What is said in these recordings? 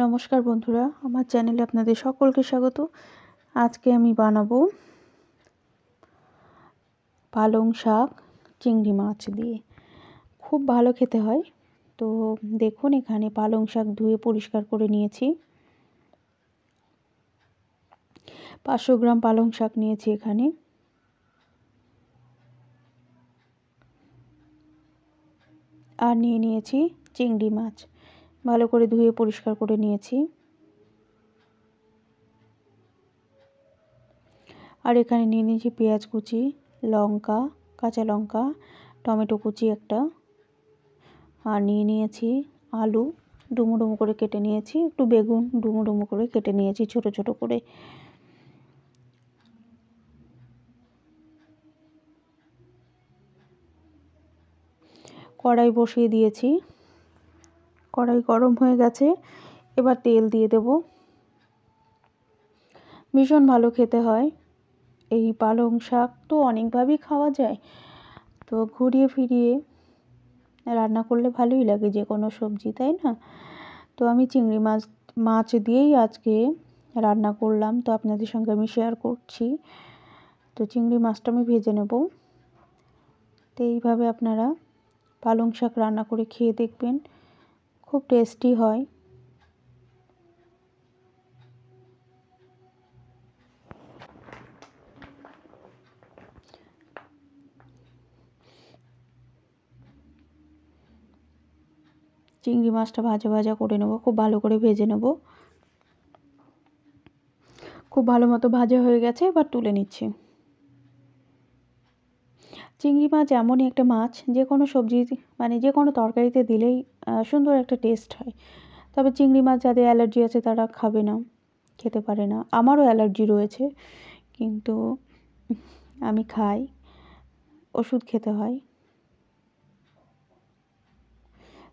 নমস্কার বন্ধুরা, আমার চ্যানেলে আপনাদের সকলকে স্বাগত। আজকে আমি বানাবো পালং শাক চিংড়ি মাছ দিয়ে। খুব ভালো খেতে হয়। তো দেখুন, এখানে পালং শাক ধুয়ে পরিষ্কার করে নিয়েছি। 500 গ্রাম পালং শাক নিয়েছি এখানে। আর নিয়ে নিয়েছি চিংড়ি মাছ, ভালো করে ধুয়ে পরিষ্কার করে নিয়েছি। আর এখানে নিয়ে নিয়েছি পেঁয়াজ কুচি, লঙ্কা, কাঁচা লঙ্কা, টমেটো কুচি একটা। আর নিয়ে নিয়েছি আলু, ডুমো ডুমো করে কেটে নিয়েছি। একটু বেগুন ডুমো ডুমো করে কেটে নিয়েছি ছোট ছোট করে। কড়াই বসিয়ে দিয়েছি, কড়াই গরম হয়ে গেছে। এবার তেল দিয়ে দেব। ভীষণ ভালো খেতে হয়। এই পালং শাক তো অনেকভাবেই খাওয়া যায়, তো ঘুরিয়ে ফিরিয়ে রান্না করলে ভালোই লাগে যে কোনো সবজি, তাই না? তো আমি চিংড়ি মাছ দিয়েই আজকে রান্না করলাম, তো আপনাদের সঙ্গে আমি শেয়ার করছি। তো চিংড়ি মাছটা আমি ভেজে নেব। তো এইভাবে আপনারা পালং শাক রান্না করে খেয়ে দেখবেন, খুব টেস্টি হয়। চিংড়ি মাছটা ভাজা ভাজা করে নেব, খুব ভালো করে ভেজে নেব। খুব ভালো মতো ভাজা হয়ে গেছে, এবার তুলে নিচ্ছি। চিংড়ি মাছ এমনই একটা মাছ, যে কোনো সবজি মানে যে কোনো তরকারিতে দিলেই সুন্দর একটা টেস্ট হয়। তবে চিংড়ি মাছ যাদের অ্যালার্জি আছে তারা খাবে না, খেতে পারে না। আমারও অ্যালার্জি রয়েছে, কিন্তু আমি খাই, ওষুধ খেতে হয়।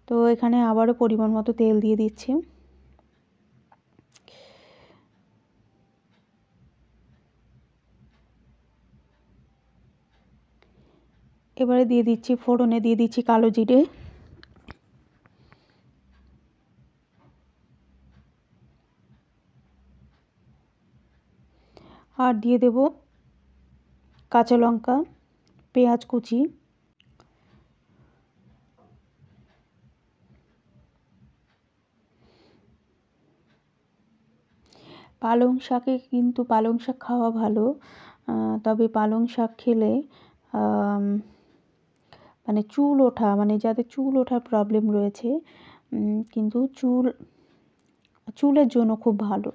তো এখানে আবারও পরিমাণ মতো তেল দিয়ে দিচ্ছি। এবারে দিয়ে দিচ্ছি ফোড়নে, দিয়ে দিচ্ছি কালো জিরে, আর দিয়ে দেব কাঁচা লঙ্কা, পেঁয়াজ কুচি। পালং শাকে কিন্তু পালং শাক খাওয়া ভালো, তবে পালং শাক খেলে মানে চুল ওঠা, মানে যাদের চুল ওঠার প্রবলেম রয়েছে, কিন্তু চুলের জন্য খুব ভালো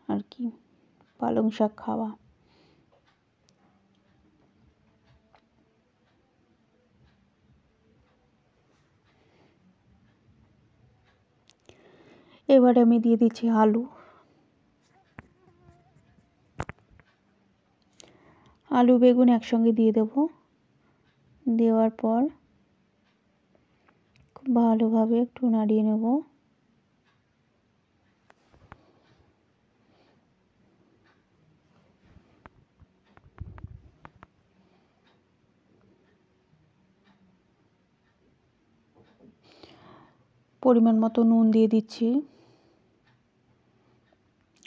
আর কি পালং শাক খাওয়া। এবারে আমি দিয়ে দিচ্ছি আলু বেগুন একসঙ্গে দিয়ে দেব। দেওয়ার পর খুব ভালোভাবে একটু নাড়িয়ে নেব। পরিমাণ মতো নুন দিয়ে দিচ্ছি,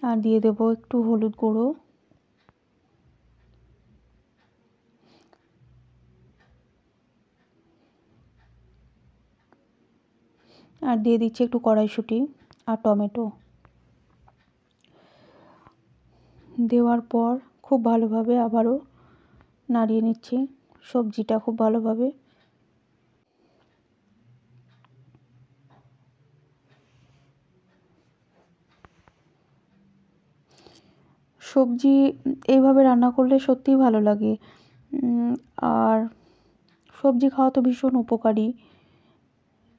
আর দিয়ে দেব একটু হলুদ গুঁড়ো, আর দিয়ে দিচ্ছি একটু কড়াইশুঁটি আর টমেটো। দেওয়ার পর খুব ভালোভাবে আবারও নাড়িয়ে নিচ্ছি সবজিটা খুব ভালোভাবে। সবজি এইভাবে রান্না করলে সত্যিই ভালো লাগে। আর সবজি খাওয়া তো ভীষণ উপকারী।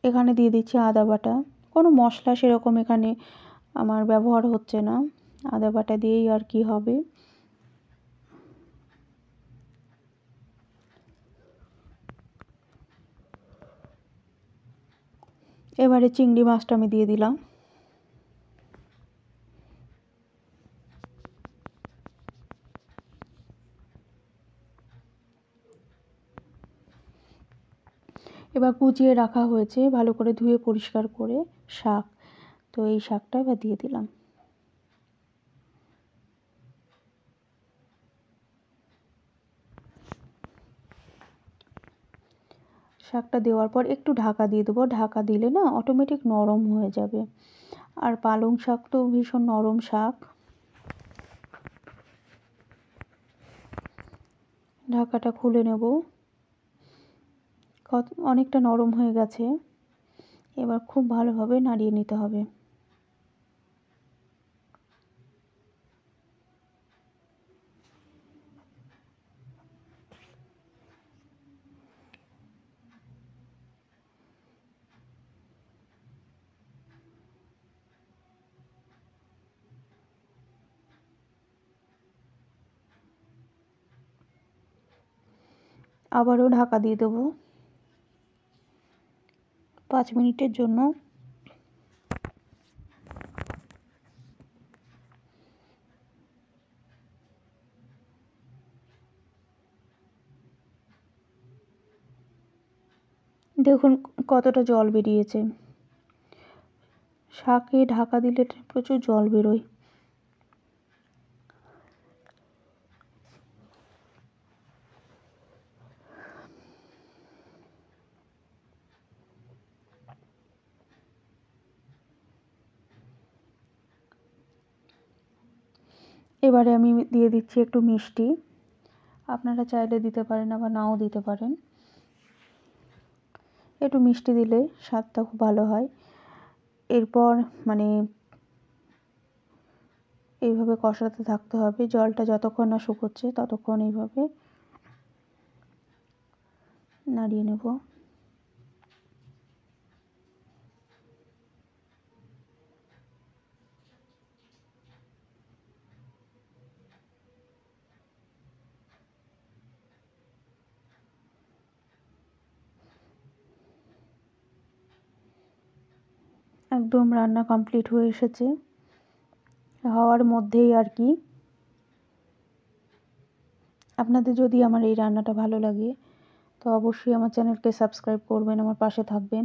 এখানে দিয়ে দিচ্ছি আদা বাটা। কোনো মশলা সেরকম এখানে আমার ব্যবহার হচ্ছে না, আদা বাটা দিয়েই আর কি হবে। এবারে চিংড়ি মাছটা আমি দিয়ে দিলাম। এবার কুচিয়ে রাখা হয়েছে ভালো করে ধুয়ে পরিষ্কার করে শাক, তো এই শাকটা এবার দিয়ে দিলাম। শাকটা দেওয়ার পর একটু ঢাকা দিয়ে দেবো। ঢাকা দিলে না অটোমেটিক নরম হয়ে যাবে। আর পালং শাক তো ভীষণ নরম শাক। ঢাকাটা খুলে নেব। অনেকটা নরম হয়ে গেছে। এবার খুব ভালোভাবে নাড়িয়ে নিতে হবে। আবারও ঢাকা দিয়ে দেবো 5 মিনিটের জন্য। দেখুন কতটা জল বেরিয়েছে। শাকে ঢাকা দিলে প্রচুর জল বেরোয়। এবারে আমি দিয়ে দিচ্ছি একটু মিষ্টি। আপনারা চাইলে দিতে পারেন, আবার নাও দিতে পারেন। একটু মিষ্টি দিলে স্বাদটা খুব ভালো হয়। এরপর এইভাবে কষাতে থাকতে হবে। জলটা যতক্ষণ না শুকোচ্ছে ততক্ষণ এইভাবে নাড়িয়ে নেব। একদম রান্না কমপ্লিট হয়ে এসেছে, হওয়ার মধ্যেই আর কি। আপনাদের যদি আমার এই রান্নাটা ভালো লাগে তো অবশ্যই আমার চ্যানেলকে সাবস্ক্রাইব করবেন, আমার পাশে থাকবেন,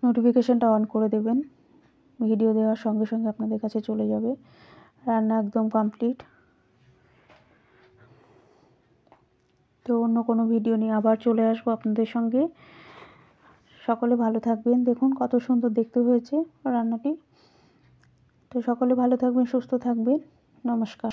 নোটিফিকেশানটা অন করে দেবেন। ভিডিও দেওয়ার সঙ্গে সঙ্গে আপনাদের কাছে চলে যাবে। রান্না একদম কমপ্লিট। তো অন্য কোনো ভিডিও নিয়ে আবার চলে আসবো আপনাদের সঙ্গে। সকলে ভালো থাকবেন। দেখুন কত সুন্দর দেখতে হয়েছে রান্নাটি। তো সকলে ভালো থাকবেন, সুস্থ থাকবেন। নমস্কার।